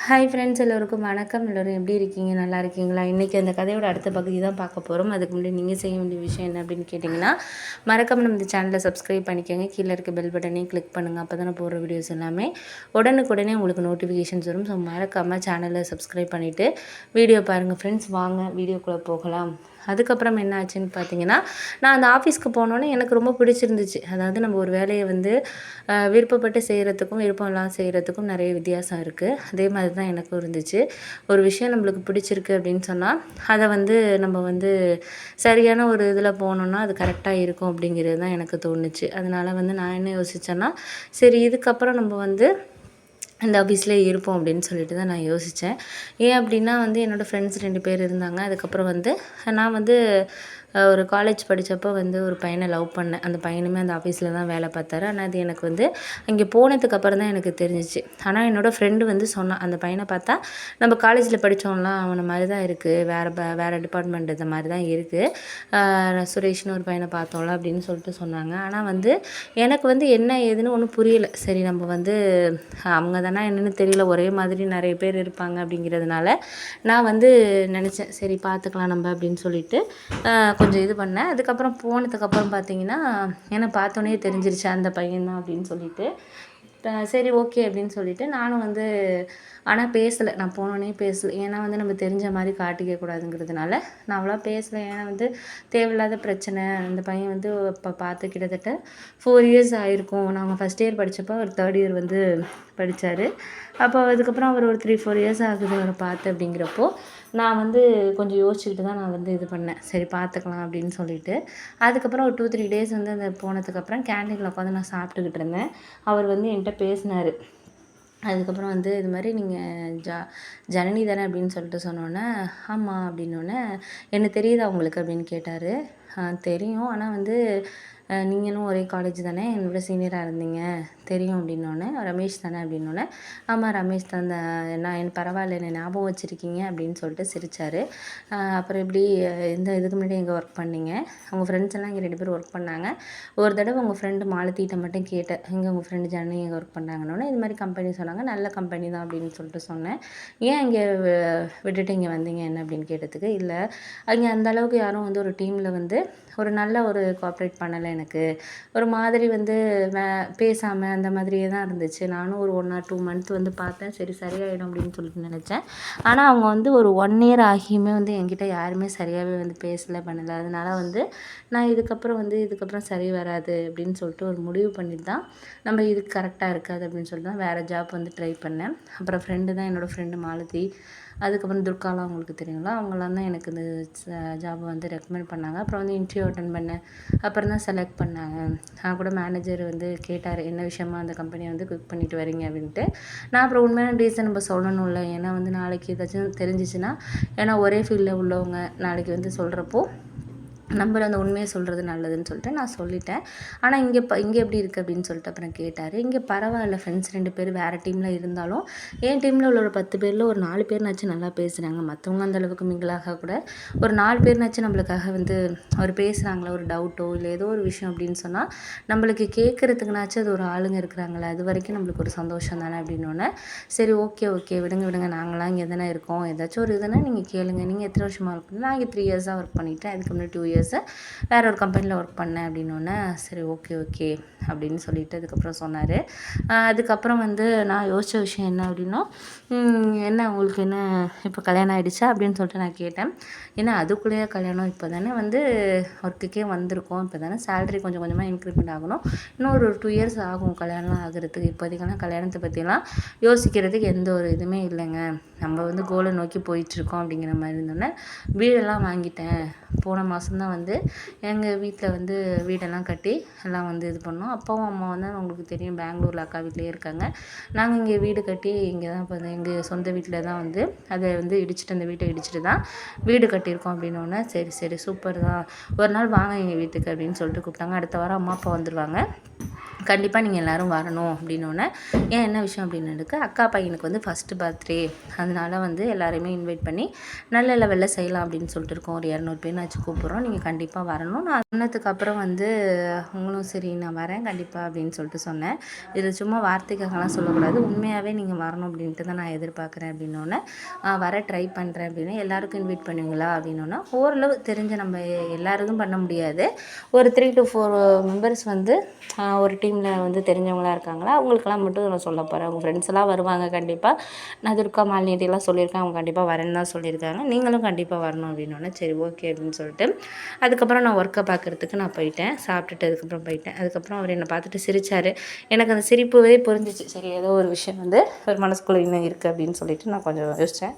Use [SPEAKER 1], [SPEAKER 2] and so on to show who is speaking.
[SPEAKER 1] Hi friends, எல்லோருக்கும் வணக்கம். எல்லோரும் எப்படி இருக்கீங்க? நல்லா இருக்கீங்களா? இன்றைக்கி அந்த கதையோட அடுத்த பகுதி தான் பார்க்க போகிறோம். அதுக்கு முன்னாடி நீங்கள் செய்ய வேண்டிய விஷயம் என்ன அப்படின்னு கேட்டிங்கன்னா, மறக்காம நம்ம இந்த சேனலை சப்ஸ்கிரைப் பண்ணிக்கோங்க. கீழே இருக்க பெல் பட்டனையும் கிளிக் பண்ணுங்கள். அப்போ தான் போடுற வீடியோஸ் எல்லாமே உடனுக்குடனே உங்களுக்கு நோட்டிஃபிகேஷன்ஸ் வரும். ஸோ மறக்காமல் சேனலை சப்ஸ்கிரைப் பண்ணிவிட்டு வீடியோ பாருங்கள் ஃப்ரெண்ட்ஸ். வாங்க வீடியோக்குள்ளே போகலாம். அதுக்கப்புறம் என்ன ஆச்சுன்னு பார்த்தீங்கன்னா, நான் அந்த ஆஃபீஸ்க்கு போனோன்னே எனக்கு ரொம்ப பிடிச்சிருந்துச்சு. அதாவது நம்ம ஒரு வேலையை வந்து விருப்பப்பட்டு செய்கிறதுக்கும் விருப்பம் இல்லாமல் செய்கிறதுக்கும் நிறைய வித்தியாசம் இருக்குது. அதே மாதிரி தான் எனக்கும் இருந்துச்சு. ஒரு விஷயம் நம்மளுக்கு பிடிச்சிருக்கு அப்படின்னு சொன்னால் அதை வந்து நம்ம வந்து சரியான ஒரு இதில் போனோன்னா அது கரெக்டாக இருக்கும் அப்படிங்கிறது தான் எனக்கு தோணுச்சு. அதனால் வந்து நான் என்ன யோசித்தேன்னா, சரி இதுக்கப்புறம் நம்ம வந்து அந்த ஆஃபீஸ்லேயே இருப்போம் அப்படின்னு சொல்லிட்டு தான் நான் யோசித்தேன். ஏன் அப்படின்னா வந்து என்னோடய ஃப்ரெண்ட்ஸ் 2 பேர் இருந்தாங்க. அதுக்கப்புறம் வந்து நான் வந்து ஒரு காலேஜ் படித்தப்போ வந்து ஒரு பையனை லவ் பண்ணேன். அந்த பையனுமே அந்த ஆஃபீஸில் தான் வேலை பார்த்தாரு. ஆனால் அது எனக்கு வந்து அங்கே போனதுக்கப்புறம் தான் எனக்கு தெரிஞ்சிச்சு. ஆனால் என்னோடய ஃப்ரெண்டு வந்து சொன்னான், அந்த பையனை பார்த்தா நம்ம காலேஜில் படித்தோம்லாம் அவனை மாதிரி தான் இருக்குது, வேறு டிபார்ட்மெண்ட் இந்த மாதிரி தான் இருக்குது, சுரேஷ்னு ஒரு பையனை பார்த்தோம்ல அப்படின்னு சொல்லிட்டு சொன்னாங்க. ஆனால் வந்து எனக்கு வந்து என்ன ஏதுன்னு ஒன்றும் புரியலை. சரி நம்ம வந்து அவங்க தானே என்னென்னு தெரியல, ஒரே மாதிரி நிறைய பேர் இருப்பாங்க அப்படிங்கிறதுனால நான் வந்து நினச்சேன், சரி பார்த்துக்கலாம் நம்ம அப்படின்னு சொல்லிட்டு கொஞ்சம் இது பண்ணேன். அதுக்கப்புறம் போனதுக்கப்புறம் பார்த்தீங்கன்னா, என்னை பார்த்தோன்னே தெரிஞ்சிருச்சு அந்த பையன் தான் அப்படின்னு சொல்லிட்டு. சரி ஓகே அப்படின்னு சொல்லிட்டு நானும் வந்து ஆனால் பேசலை. நான் போனோடனே பேசலை. ஏன்னா வந்து நம்ம தெரிஞ்ச மாதிரி காட்டிக்க கூடாதுங்கிறதுனால நான் அவ்வளோ பேசலை. ஏன்னா வந்து தேவையில்லாத பிரச்சனை. அந்த பையன் வந்து இப்போ பார்த்து கிட்டத்தட்ட 4 இயர்ஸ் ஆகிருக்கும். நாங்கள் ஃபஸ்ட் இயர் படித்தப்போ அவர் 3rd இயர் வந்து படித்தார். அப்போ அதுக்கப்புறம் அவர் ஒரு 3-4 இயர்ஸ் ஆகுது அவரை பார்த்து. அப்படிங்கிறப்போ நான் வந்து கொஞ்சம் யோசிச்சுக்கிட்டு தான் நான் வந்து இது பண்ணேன். சரி பார்த்துக்கலாம் அப்படின்னு சொல்லிட்டு. அதுக்கப்புறம் ஒரு 2-3 டேஸ் வந்து அந்த போனதுக்கப்புறம் கேண்டீனில் உட்காந்து நான் சாப்பிட்டுக்கிட்டு இருந்தேன். அவர் வந்து என்கிட்ட பேசினார். அதுக்கப்புறம் வந்து இது மாதிரி நீங்கள் ஜனனி தானே அப்படின்னு சொல்லிட்டு சொன்னோன்னே, ஆமாம் அப்படின்னோடனே, என்ன தெரியுதா உங்களுக்கு அப்படின்னு கேட்டார். தெரியும், ஆனால் வந்து நீங்களும் ஒரே காலேஜ் தானே, என்னோட சீனியராக இருந்தீங்க, தெரியும் அப்படின்னோடனே, ரமேஷ் தானே அப்படின்னோடனே, ஆமாம் ரமேஷ் தான், நான் என் பரவாயில்ல என்னை ஞாபகம் வச்சுருக்கீங்க அப்படின்னு சொல்லிட்டு சிரித்தார். அப்புறம் எப்படி இந்த இதுக்கு முன்னாடி எங்கே ஒர்க் பண்ணீங்க, உங்கள் ஃப்ரெண்ட்ஸ் எல்லாம் இங்கே 2 பேர் ஒர்க் பண்ணாங்க, ஒரு தடவை உங்கள் ஃப்ரெண்டு மாலத்திட்ட மட்டும் கேட்டேன், எங்கே உங்கள் ஃப்ரெண்டு ஜனனி எங்கே ஒர்க் பண்ணாங்கன்னொன்னே, இது மாதிரி கம்பெனி சொன்னாங்க, நல்ல கம்பெனி தான் அப்படின்னு சொல்லிட்டு சொன்னேன். ஏன் இங்கே விட்டுட்டு இங்கே வந்தீங்க என்ன அப்படின்னு கேட்டதுக்கு, இல்லை அங்கே அந்த அளவுக்கு யாரும் வந்து ஒரு டீமில் வந்து ஒரு நல்ல ஒரு கோஆப்ரேட் பண்ணலை, எனக்கு ஒரு மாதிரி வந்து பேசாமல் அந்த மாதிரியே தான் இருந்துச்சு. நானும் ஒரு 1 or 2 month வந்து பார்த்தேன், சரி சரியாயிடும் அப்படின்னு சொல்லிட்டு நினச்சேன். ஆனால் அவங்க வந்து ஒரு 1 year ஆகியுமே வந்து என்கிட்ட யாருமே சரியாகவே வந்து பேசலை பண்ணலை. அதனால வந்து நான் இதுக்கப்புறம் சரி வராது அப்படின்னு சொல்லிட்டு ஒரு முடிவு பண்ணிட்டு தான் நம்ம இதுக்கு கரெக்டாக இருக்காது அப்படின்னு சொல்லிட்டு தான் வேறு ஜாப் வந்து ட்ரை பண்ணேன். அப்புறம் ஃப்ரெண்டு தான், என்னோடய ஃப்ரெண்டு மாலதி, அதுக்கப்புறம் துர்காலாம் அவங்களுக்கு தெரியுங்களா, அவங்களாம் தான் எனக்கு இந்த ஜாபை வந்து ரெக்கமெண்ட் பண்ணாங்க. அப்புறம் வந்து இன்டர்வியூ அட்டன் பண்ணேன். அப்புறம் தான் செலக்ட் பண்ணாங்க. நான் கூட மேனேஜர் வந்து கேட்டார், என்ன விஷயமா அந்த கம்பெனியை வந்து குவிட் பண்ணிட்டு வரீங்க அப்படின்ட்டு. நான் அப்புறம் உண்மையான ரீசன் நம்ம சொல்லணும்ல, ஏன்னா வந்து நாளைக்கு ஏதாச்சும் தெரிஞ்சிச்சுன்னா, ஏன்னா ஒரே ஃபீல்டில் உள்ளவங்க நாளைக்கு வந்து சொல்கிறப்போ நம்ம அந்த உண்மையை சொல்கிறது நல்லதுன்னு சொல்லிட்டு நான் சொல்லிட்டேன். ஆனால் இங்கே எப்படி இருக்குது அப்படின்னு சொல்லிட்டு அப்புறம் கேட்டார். இங்கே பரவாயில்ல, ஃப்ரெண்ட்ஸ் 2 பேர் வேறு டீமில் இருந்தாலும் என் டீமில் உள்ள ஒரு 10 பேரில் ஒரு 4 பேர்னாச்சும் நல்லா பேசுகிறாங்க. மற்றவங்க அந்தளவுக்கு மிங்கிளாக கூட ஒரு 4 பேர்னாச்சும் நம்மளுக்காக வந்து ஒரு பேசுகிறாங்களா, ஒரு டவுட்டோ இல்லை ஏதோ ஒரு விஷயம் அப்படின்னு சொன்னால் நம்மளுக்கு கேட்குறதுக்குனாச்சும் அது ஒரு ஆளுங்க இருக்கிறாங்களே, அது வரைக்கும் நம்மளுக்கு ஒரு சந்தோஷம் தானே அப்படின்னோடனே, சரி ஓகே விடுங்க, நாங்களாம் இங்கே தானே இருக்கோம், ஏதாச்சும் ஒரு இதுனா நீங்கள் கேளுங்க, நீங்கள் எத்தனை வருஷமாக ஒர்க் பண்ணி, நான் இங்கே 3 years ஒர்க் பண்ணிட்டேன், அதுக்கு முன்னாடி 2 years வேறு ஒரு கம்பெனியில் ஒர்க் பண்ணேன் அப்படின்னோடனே, சரி ஓகே அப்படின்னு சொல்லிட்டு அதுக்கப்புறம் சொன்னார். அதுக்கப்புறம் வந்து நான் யோசித்த விஷயம் என்ன அப்படின்னா, என்ன உங்களுக்கு என்ன இப்போ கல்யாணம் ஆகிடுச்சா அப்படின்னு சொல்லிட்டு நான் கேட்டேன். ஏன்னா அதுக்குள்ளேயே கல்யாணம், இப்போ தானே வந்து ஒர்க்குக்கே வந்திருக்கோம், இப்போ தானே சேலரி கொஞ்சம் கொஞ்சமாக இன்க்ரிமெண்ட் ஆகணும், இன்னும் ஒரு 2 years ஆகும் கல்யாணம் ஆகிறதுக்கு, இப்போதைக்கெல்லாம் கல்யாணத்தை பற்றிலாம் யோசிக்கிறதுக்கு எந்த ஒரு இதுவுமே இல்லைங்க, நம்ம வந்து கோலை நோக்கி போயிட்டுருக்கோம் அப்படிங்கிற மாதிரி இருந்தோன்னே, வீடெல்லாம் வாங்கிட்டேன், போன மாதம்தான் வந்து எங்கள் வீட்டில் வந்து வீடெல்லாம் கட்டி எல்லாம் வந்து இது பண்ணோம். அப்பாவும் அம்மா வந்து உங்களுக்கு தெரியும் பெங்களூரில் அக்கா வீட்டிலே இருக்காங்க. நாங்கள் இங்கே வீடு கட்டி இங்கே தான் இப்போ எங்கள் சொந்த வீட்டில் தான் வந்து அதை வந்து அந்த வீட்டை இடிச்சிட்டு தான் வீடு கட்டியிருக்கோம் அப்படின்னோடனே, சரி சூப்பர் தான், ஒரு நாள் வாங்க எங்கள் வீட்டுக்கு அப்படின்னு சொல்லிட்டு கூப்பிட்டாங்க. அடுத்த வாரம் அம்மா அப்பா வந்துடுவாங்க, கண்டிப்பாக நீங்கள் எல்லோரும் வரணும் அப்படின்னோடனே ஏன் என்ன விஷயம் அப்படின்னதுக்கு அக்கா பையனுக்கு வந்து ஃபஸ்ட்டு பர்த்டே, அதனால் வந்து எல்லாரையுமே இன்வைட் பண்ணி நல்ல லெவலில் செய்யலாம் அப்படின்னு சொல்லிட்டு இருக்கோம். ஒரு 200 பேர்னாச்சும் கூப்பிட்றோம், நீங்கள் கண்டிப்பாக வரணும். நான் சொன்னதுக்கப்புறம் வந்து அவங்களும் சரி நான் வரேன் கண்டிப்பாக அப்படின்னு சொல்லிட்டு சொன்னேன். இதில் சும்மா வார்த்தைக்காகலாம் சொல்லக்கூடாது, உண்மையாகவே நீங்கள் வரணும் அப்படின்ட்டு தான் நான் எதிர்பார்க்குறேன் அப்படின்னோடனே வர ட்ரை பண்ணுறேன் அப்படின்னு. எல்லாருக்கும் இன்வைட் பண்ணுவீங்களா அப்படின்னோன்னா ஓரளவு தெரிஞ்ச நம்ம எல்லாருக்கும் பண்ண முடியாது, ஒரு 3 to 4 மெம்பர்ஸ் வந்து ஒரு டீமில் வந்து தெரிஞ்சவங்களாக இருக்காங்களா அவங்களுக்கெல்லாம் மட்டும் நான் சொல்ல போகிறேன். அவங்க ஃப்ரெண்ட்ஸ் எல்லாம் வருவாங்க கண்டிப்பாக. நான் துர்கா மாலினிட்டிலாம் சொல்லியிருக்கேன், அவங்க கண்டிப்பாக வரேன்னு தான் சொல்லியிருக்காங்க. நீங்களும் கண்டிப்பாக வரணும் அப்படின்னோடனே சரி ஓகே அப்படின்னு சொல்லிட்டு அதுக்கப்புறம் நான் ஒர்க்கை பார்க்குறதுக்கு நான் போயிட்டேன். சாப்பிட்டுட்டு அதுக்கப்புறம் போயிட்டேன். அதுக்கப்புறம் அவர் என்னை பார்த்துட்டு சிரித்தார். எனக்கு அந்த சிரிப்புவே புரிஞ்சிச்சு. சரி ஏதோ ஒரு விஷயம் வந்து ஒரு மனசுக்குள்ளே இன்னும் இருக்குது அப்படின்னு சொல்லிட்டு நான் கொஞ்சம் யோசித்தேன்.